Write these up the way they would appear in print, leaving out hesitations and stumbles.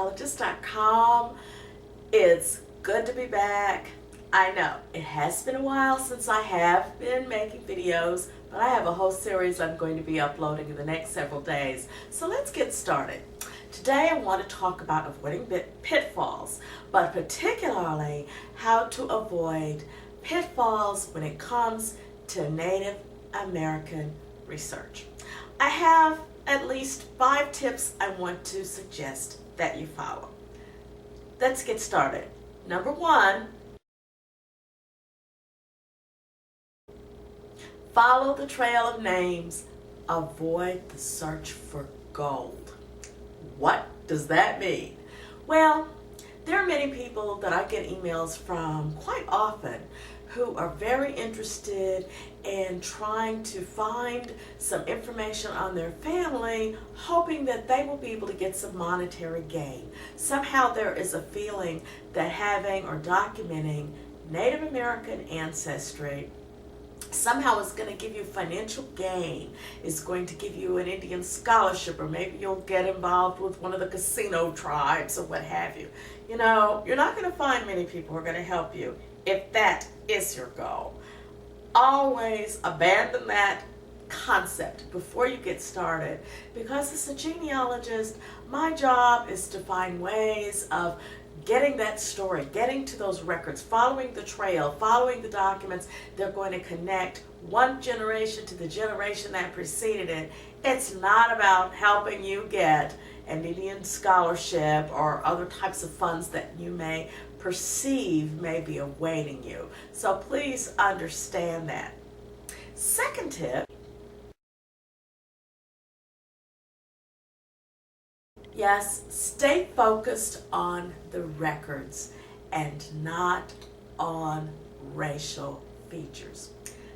genealogist.com. It's good to be back. I know it has been a while since I have been making videos, but I have a whole series I'm going to be uploading in the next several days. So let's get started. Today I want to talk about avoiding pitfalls, but particularly how to avoid pitfalls when it comes to Native American research. I have at least 5 tips I want to suggest that you follow. Let's get started. Number 1, follow the trail of names. Avoid the search for gold. What does that mean? Well, there are many people that I get emails from quite often who are very interested in trying to find some information on their family, hoping that they will be able to get some monetary gain. Somehow there is a feeling that having or documenting Native American ancestry somehow is going to give you financial gain, is going to give you an Indian scholarship, or maybe you'll get involved with one of the casino tribes or what have you. You know, you're not going to find many people who are going to help you if that is your goal. Always abandon that concept before you get started, because as a genealogist, my job is to find ways of getting that story, getting to those records, following the trail, following the documents. They're going to connect one generation to the generation that preceded it. It's not about helping you get an Indian scholarship or other types of funds that you may perceive may be awaiting you. So please understand that. Second tip, yes, stay focused on the records and not on racial features.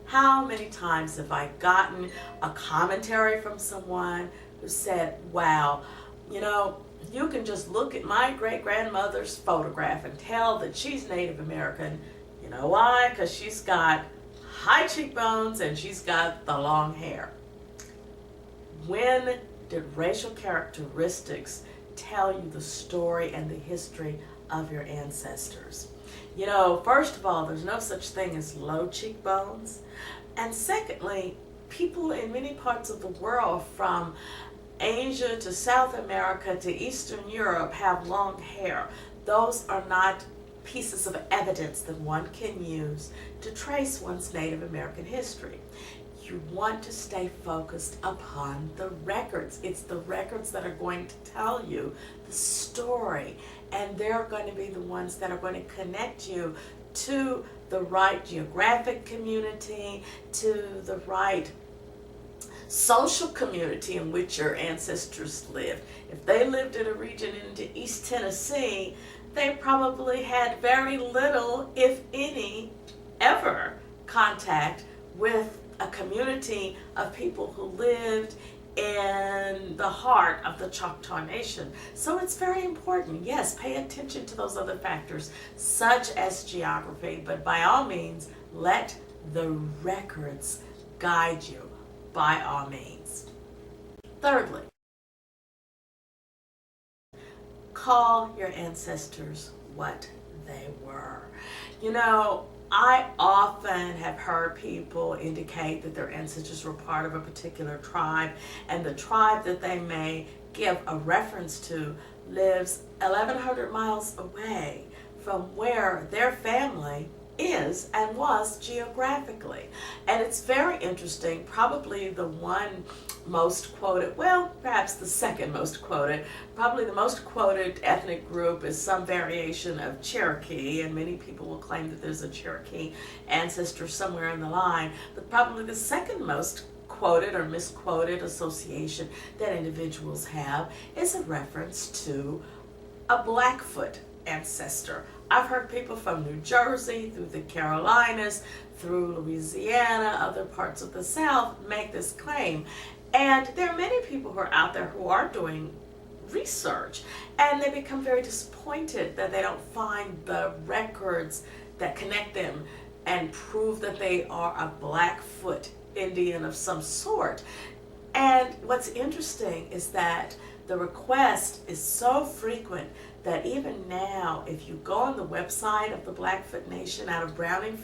How many times have I gotten a commentary from someone who said, wow, you know, you can just look at my great-grandmother's photograph and tell that she's Native American. You know why? Because she's got high cheekbones and she's got the long hair. When did racial characteristics tell you the story and the history of your ancestors? You know, first of all, there's no such thing as low cheekbones. And secondly, people in many parts of the world, from Asia to South America to Eastern Europe, have long hair. Those are not pieces of evidence that one can use to trace one's Native American history. You want to stay focused upon the records. It's the records that are going to tell you the story, and they're going to be the ones that are going to connect you to the right geographic community, to the right social community in which your ancestors lived. If they lived in a region into East Tennessee, they probably had very little, if any, ever contact with a community of people who lived in the heart of the Choctaw Nation. So it's very important, yes, pay attention to those other factors such as geography, but by all means, let the records guide you by all means. Thirdly, call your ancestors what they were. You know, I often have heard people indicate that their ancestors were part of a particular tribe, and the tribe that they may give a reference to lives 1,100 miles away from where their family is and was geographically. And it's very interesting. Probably the one most quoted, well, perhaps the second most quoted, probably the most quoted ethnic group is some variation of Cherokee, and many people will claim that there's a Cherokee ancestor somewhere in the line, but probably the second most quoted or misquoted association that individuals have is a reference to a Blackfoot ancestor. I've heard people from New Jersey, through the Carolinas, through Louisiana, other parts of the South make this claim. And there are many people who are out there who are doing research, and they become very disappointed that they don't find the records that connect them and prove that they are a Blackfoot Indian of some sort. And what's interesting is that The request is so frequent that even now, if you go on the website of the Blackfoot Nation out of Browning,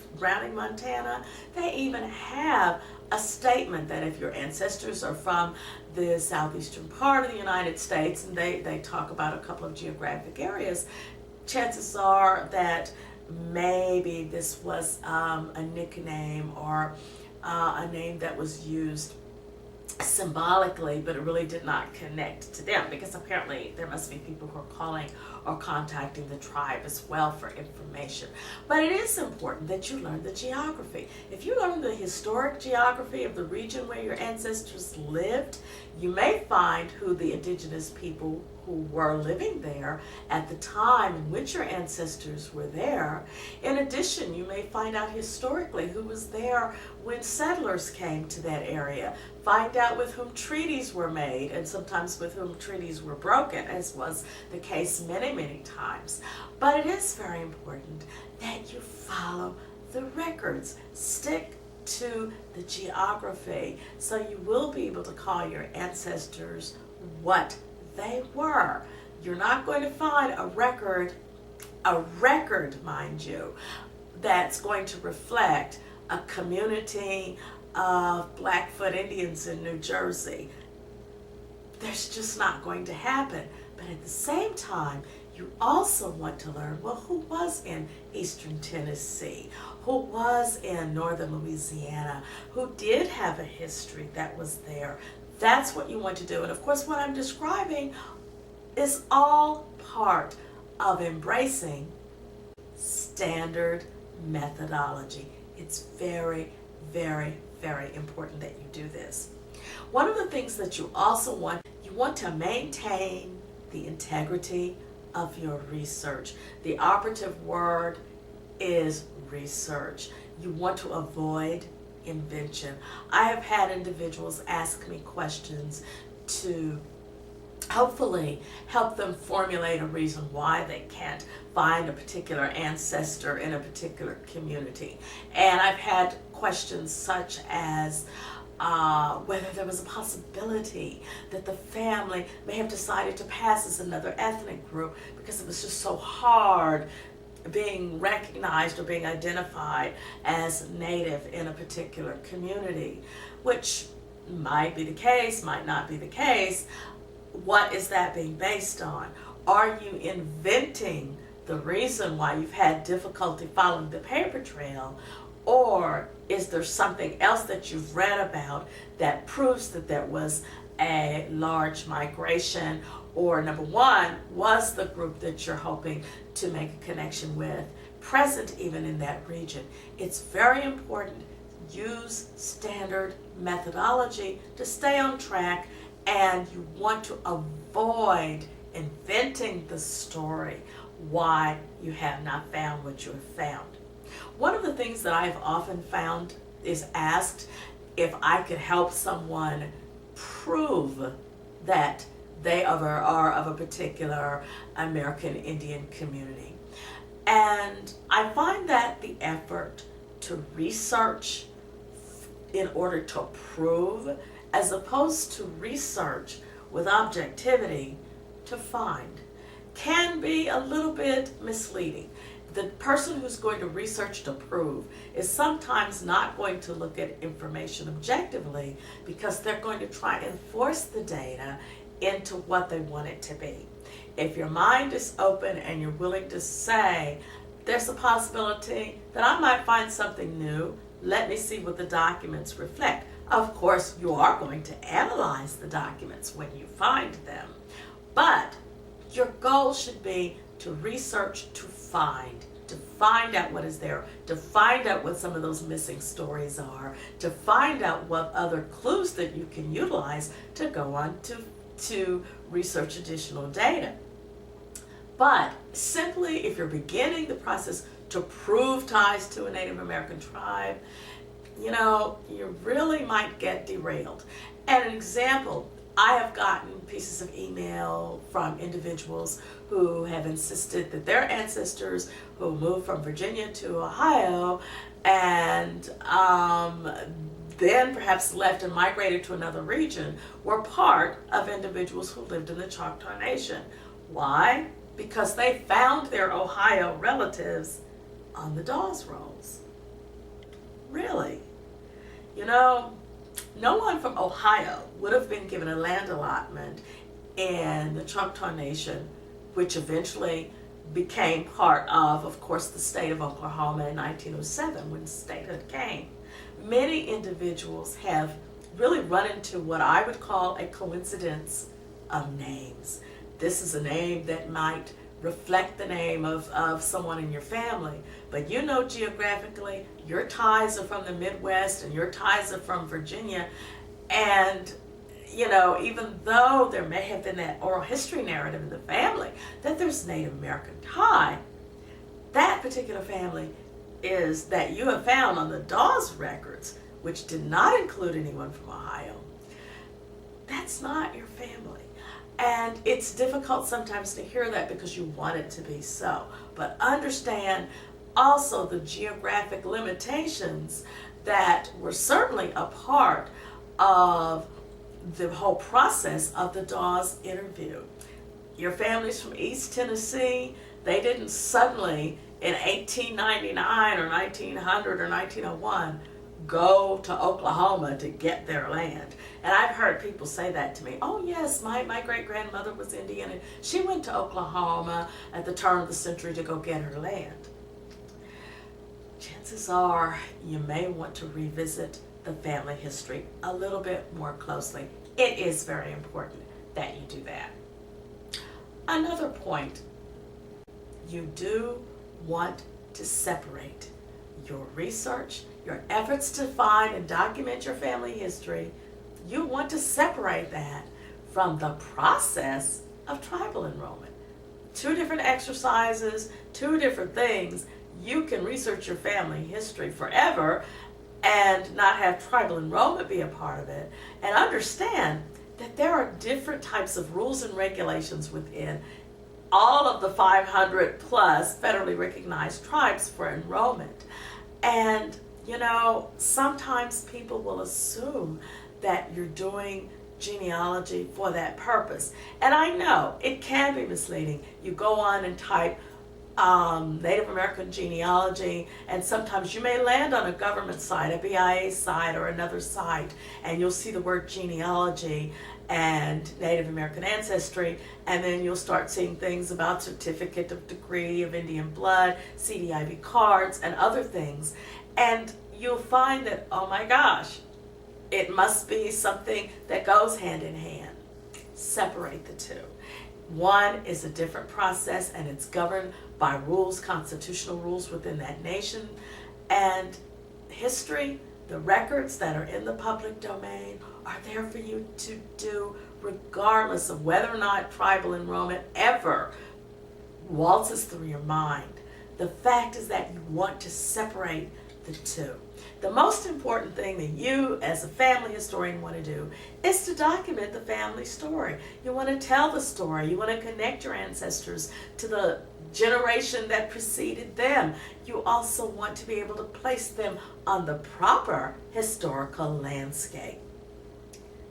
Montana, they even have a statement that if your ancestors are from the southeastern part of the United States, and they talk about a couple of geographic areas, chances are that maybe this was a nickname or a name that was used symbolically, but it really did not connect to them, because apparently there must be people who are calling or contacting the tribe as well for information. But it is important that you learn the geography. If you learn the historic geography of the region where your ancestors lived, you may find who the indigenous people who were living there at the time in which your ancestors were there. In addition, you may find out historically who was there when settlers came to that area. Find out with whom treaties were made, and sometimes with whom treaties were broken, as was the case many times. But it is very important that you follow the records. Stick to the geography, so you will be able to call your ancestors what they were. You're not going to find a record, mind you, that's going to reflect a community of Blackfoot Indians in New Jersey. There's just not going to happen. But at the same time, you also want to learn, well, who was in Eastern Tennessee? Who was in Northern Louisiana? Who did have a history that was there? That's what you want to do. And of course, what I'm describing is all part of embracing standard methodology. It's very important that you do this. One of the things that you also want, you want to maintain the integrity of your research. The operative word is research. You want to avoid invention. I have had individuals ask me questions to hopefully help them formulate a reason why they can't find a particular ancestor in a particular community. And I've had questions such as whether there was a possibility that the family may have decided to pass as another ethnic group because it was just so hard being recognized or being identified as Native in a particular community, which might be the case, might not be the case. What is that being based on? Are you inventing the reason why you've had difficulty following the paper trail? Or is there something else that you've read about that proves that there was a large migration? Or number one, was the group that you're hoping to make a connection with present even in that region? It's very important. Use standard methodology to stay on track, and you want to avoid inventing the story why you have not found what you have found. One of the things that I've often found is asked if I could help someone prove that they are of a particular American Indian community. And I find that the effort to research in order to prove, as opposed to research with objectivity to find, can be a little bit misleading. The person who's going to research to prove is sometimes not going to look at information objectively, because they're going to try and force the data into what they want it to be. If your mind is open and you're willing to say, there's a possibility that I might find something new, let me see what the documents reflect. Of course, you are going to analyze the documents when you find them, but your goal should be to research to find out what is there, to find out what some of those missing stories are, to find out what other clues that you can utilize to go on to research additional data. But simply, if you're beginning the process to prove ties to a Native American tribe, you really might get derailed. And an example, I have gotten pieces of email from individuals who have insisted that their ancestors who moved from Virginia to Ohio, and then perhaps left and migrated to another region were part of individuals who lived in the Choctaw Nation. Why? Because they found their Ohio relatives on the Dawes Rolls. Really? You know, no one from Ohio would have been given a land allotment in the Choctaw Nation, which eventually became part of course, the state of Oklahoma in 1907 when statehood came. Many individuals have really run into what I would call a coincidence of names. This is a name that might reflect the name of someone in your family, but you know geographically your ties are from the Midwest and your ties are from Virginia, and you know, even though there may have been that oral history narrative in the family that there's Native American tie, that particular family is that you have found on the Dawes records, which did not include anyone from Ohio, that's not your family. And it's difficult sometimes to hear that because you want it to be so. But understand also the geographic limitations that were certainly a part of the whole process of the Dawes interview. Your family's from East Tennessee. They didn't suddenly in 1899 or 1900 or 1901 go to Oklahoma to get their land. And I've heard people say that to me. Oh yes, my great-grandmother was Indian and she went to Oklahoma at the turn of the century to go get her land. Chances are you may want to revisit the family history a little bit more closely. It is very important that you do that. Another point, you do want to separate your research, your efforts to find and document your family history. You want to separate that from the process of tribal enrollment. Two different exercises, two different things. You can research your family history forever and not have tribal enrollment be a part of it, and understand that there are different types of rules and regulations within all of the 500 plus federally recognized tribes for enrollment. And you know, sometimes people will assume that you're doing genealogy for that purpose. And I know it can be misleading. You go on and type Native American genealogy, and sometimes you may land on a government site, a BIA site or another site, and you'll see the word genealogy and Native American ancestry, and then you'll start seeing things about certificate of degree of Indian blood, CDIV cards, and other things. And you'll find that, oh my gosh, it must be something that goes hand in hand. Separate the two. One is a different process and it's governed by rules, constitutional rules within that nation. And history, the records that are in the public domain are there for you to do regardless of whether or not tribal enrollment ever waltzes through your mind. The fact is that you want to separate the two. The most important thing that you as a family historian want to do is to document the family story. You want to tell the story. You want to connect your ancestors to the generation that preceded them. You also want to be able to place them on the proper historical landscape.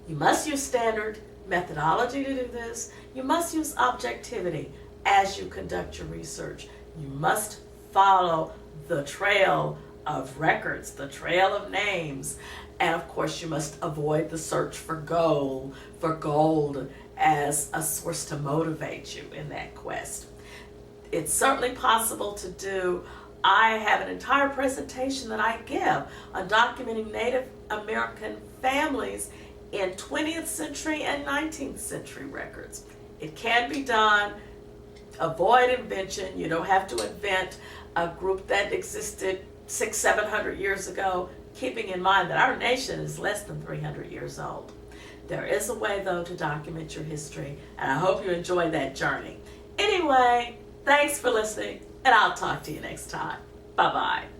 You must use standard methodology to do this. You must use objectivity as you conduct your research. You must follow the trail of records, the trail of names, and of course you must avoid the search for gold as a source to motivate you in that quest. It's certainly possible to do. I have an entire presentation that I give on documenting Native American families in 20th century and 19th century records. It can be done. Avoid invention. You don't have to invent a group that existed 600-700 years ago, keeping in mind that our nation is less than 300 years old. There is a way, though, to document your history, and I hope you enjoy that journey. Anyway, thanks for listening, and I'll talk to you next time. Bye-bye.